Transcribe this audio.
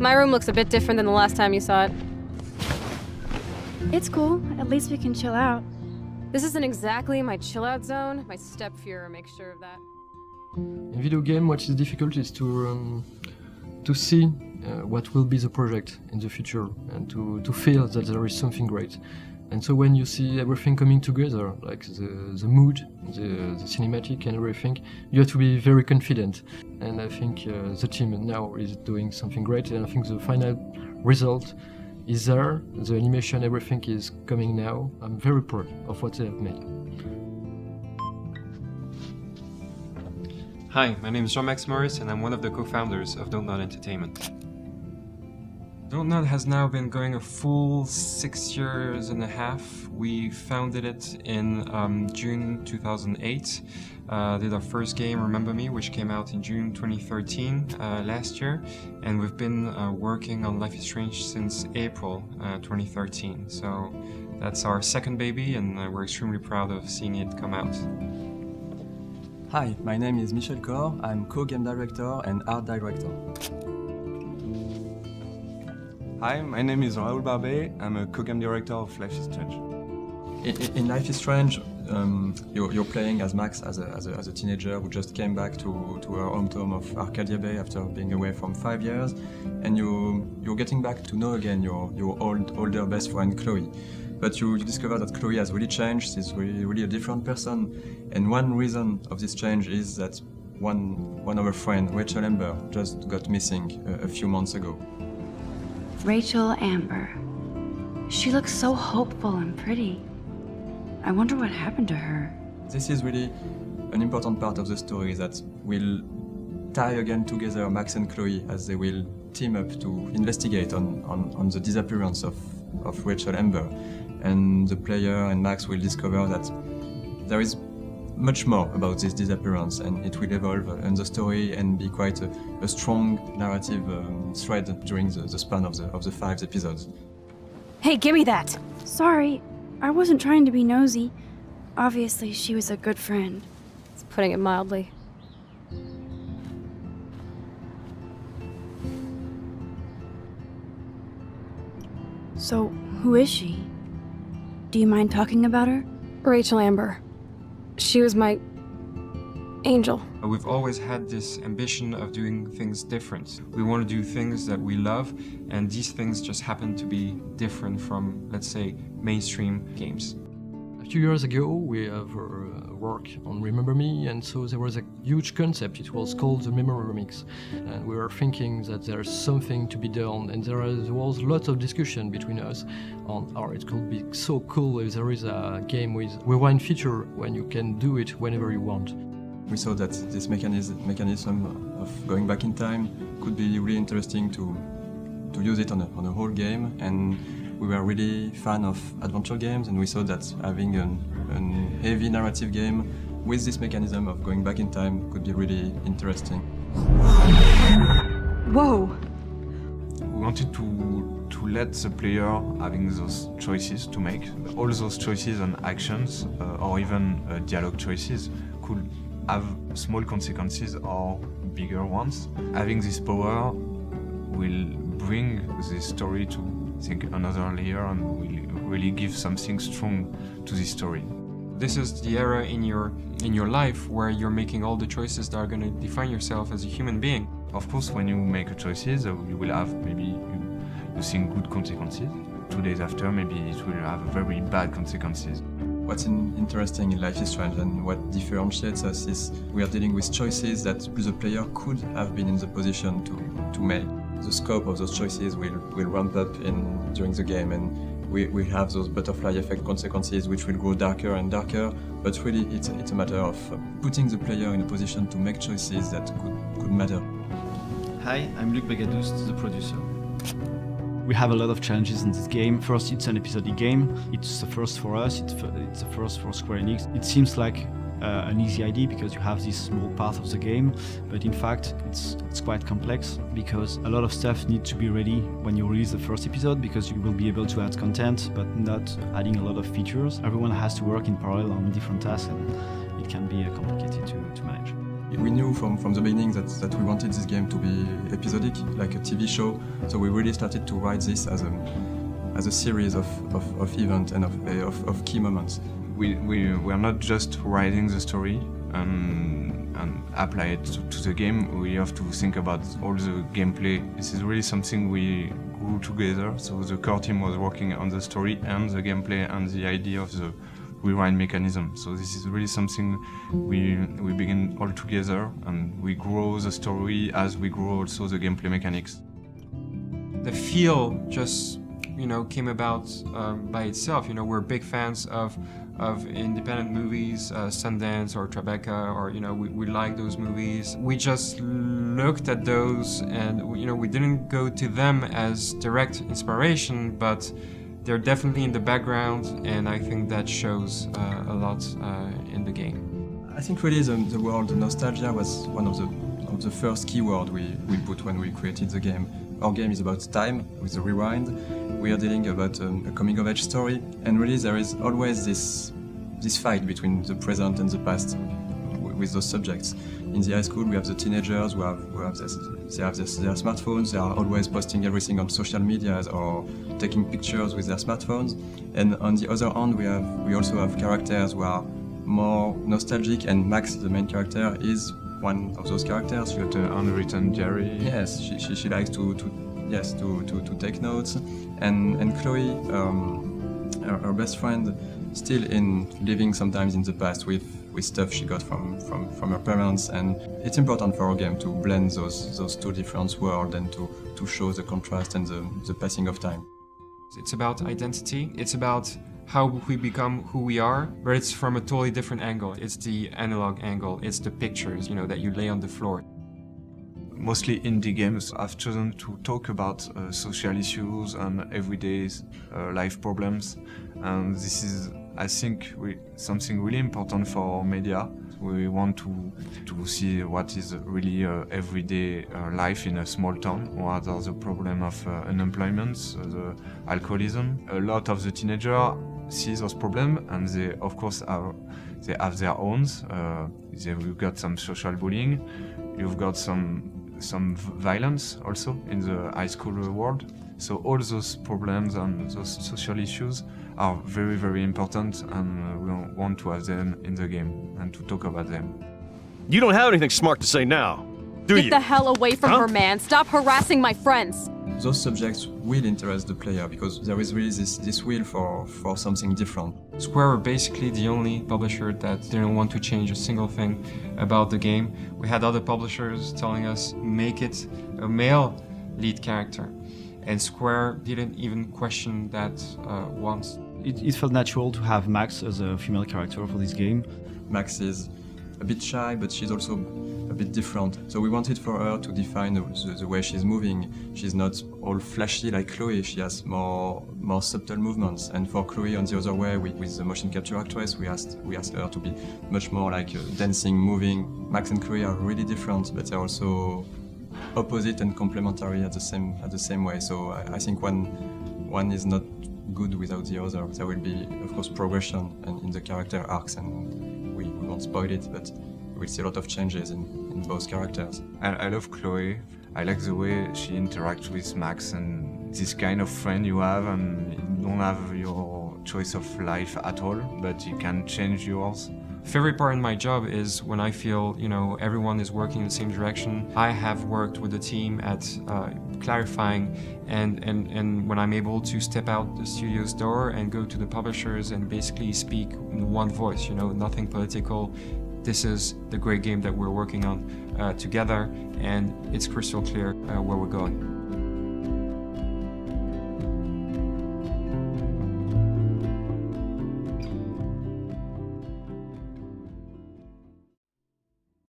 My room looks a bit different than the last time you saw it. It's cool. At least we can chill out. This isn't exactly my chill-out zone. My step-Fuhrer makes sure of that. In video game, what is difficult is to see what will be the project in the future and to feel that there is something great. And so when you see everything coming together, like the mood, the cinematic and everything, you have to be very confident. And I think the team now is doing something great, and I think the final result is there. The animation, everything is coming now. I'm very proud of what they have made. Hi, my name is Jean-Max Morris and I'm one of the co-founders of Don't Nod Entertainment. Don't Nod has now been going a full 6 years and a half. We founded it in June 2008. Did our first game, Remember Me, which came out in June 2013 last year. And we've been working on Life is Strange since April 2013. So that's our second baby and we're extremely proud of seeing it come out. Hi, my name is Michel Cor. I'm co-game director and art director. Hi, my name is Raoul Barbet. I'm a co-game director of Life is Strange. In Life is Strange, you're playing as Max as a teenager who just came back to her hometown of Arcadia Bay after being away from 5 years, and you're getting back to know again your older best friend Chloe. But you discover that Chloe has really changed. She's really a different person, and one reason of this change is that one of her friends, Rachel Amber, just got missing a few months ago. Rachel Amber. She looks so hopeful and pretty. I wonder what happened to her. This is really an important part of the story that will tie again together Max and Chloe as they will team up to investigate on the disappearance of Rachel Amber. And the player and Max will discover that there is much more about this disappearance, and it will evolve in the story and be quite a strong narrative thread during the span of the 5 episodes. Hey, give me that! Sorry, I wasn't trying to be nosy. Obviously, she was a good friend. It's putting it mildly. So, who is she? Do you mind talking about her? Rachel Amber. She was my angel. We've always had this ambition of doing things different. We want to do things that we love, and these things just happen to be different from, let's say, mainstream games. A few years ago, we have worked on Remember Me, and so there was a huge concept. It was called the Memory Remix, and we were thinking that there's something to be done, and there was lots of discussion between us on how it could be so cool if there is a game with rewind feature when you can do it whenever you want. We saw that this mechanism of going back in time could be really interesting to use it on a whole game, and we were really fan of adventure games, and we saw that having an heavy narrative game with this mechanism of going back in time could be really interesting. Whoa! We wanted to let the player having those choices to make. All those choices and actions, or even dialogue choices, could have small consequences or bigger ones. Having this power will bring the story to, I think, another layer and will really give something strong to this story. This is the era in your life where you're making all the choices that are going to define yourself as a human being. Of course, when you make a choices, you will have maybe you think good consequences. 2 days after, maybe it will have very bad consequences. What's interesting in Life is Strange and what differentiates us is we are dealing with choices that the player could have been in the position to make. The scope of those choices will ramp up during the game, and we have those butterfly effect consequences which will grow darker and darker, but really it's a matter of putting the player in a position to make choices that could matter. Hi, I'm Luc Begadous, the producer. We have a lot of challenges in this game. First, it's an episodic game. It's the first for us, it's the first for Square Enix. It seems like an easy idea because you have this small part of the game, but in fact it's quite complex because a lot of stuff needs to be ready when you release the first episode, because you will be able to add content but not adding a lot of features. Everyone has to work in parallel on different tasks, and it can be complicated to manage. We knew from the beginning that we wanted this game to be episodic, like a TV show. So we really started to write this as a series of events and of key moments. We are not just writing the story and apply it to the game. We have to think about all the gameplay. This is really something we grew together. So the core team was working on the story and the gameplay and the idea of the rewind mechanism. So this is really something we begin all together, and we grow the story as we grow also the gameplay mechanics. The feel just, came about by itself. We're big fans of independent movies, Sundance or Tribeca, or we like those movies. We just looked at those, and we didn't go to them as direct inspiration, but they're definitely in the background, and I think that shows a lot in the game. I think really the word nostalgia was one of the first keywords we put when we created the game. Our game is about time with the rewind. We are dealing about a coming-of-age story, and really there is always this fight between the present and the past with those subjects. In the high school, we have the teenagers who have their smartphones. They are always posting everything on social media or taking pictures with their smartphones. And on the other hand, we also have characters who are more nostalgic, and Max, the main character, is one of those characters. You got an unwritten diary. Yes, she likes to take notes, and Chloe, her best friend, still living sometimes in the past with stuff she got from her parents, and it's important for our game to blend those two different worlds and to show the contrast and the passing of time. It's about identity. It's about how we become who we are, but it's from a totally different angle. It's the analog angle. It's the pictures, that you lay on the floor. Mostly indie games, I've chosen to talk about social issues and everyday life problems. And this is, I think, something really important for media. We want to see what is really everyday life in a small town. What are the problems of unemployment, the alcoholism. A lot of the teenagers see those problems, and they, of course, they have their own. You've got some social bullying. You've got some violence also in the high school world. So all those problems and those social issues are very, very important, and we want to have them in the game and to talk about them. You don't have anything smart to say now, do you? Get the hell away from Huh? her, man. Stop harassing my friends. Those subjects will interest the player because there is really this will for something different. Square were basically the only publisher that didn't want to change a single thing about the game. We had other publishers telling us, make it a male lead character. And Square didn't even question that once. It felt natural to have Max as a female character for this game. Max is a bit shy, but she's also a bit different. So we wanted for her to define the way she's moving. She's not all flashy like Chloe, she has more subtle movements. And for Chloe, on the other way, with the motion capture actress, we asked her to be much more like dancing, moving. Max and Chloe are really different, but they're also opposite and complementary at the same way. So I think one is not good without the other. There will be, of course, progression in the character arcs, and we won't spoil it, but we'll see a lot of changes in both characters. I love Chloe. I like the way she interacts with Max, and this kind of friend you have, and you don't have your choice of life at all, but you can change yours. Favorite part in my job is when I feel, everyone is working in the same direction. I have worked with the team at clarifying, and when I'm able to step out the studio's door and go to the publishers and basically speak in one voice, nothing political. This is the great game that we're working on together, and it's crystal clear where we're going.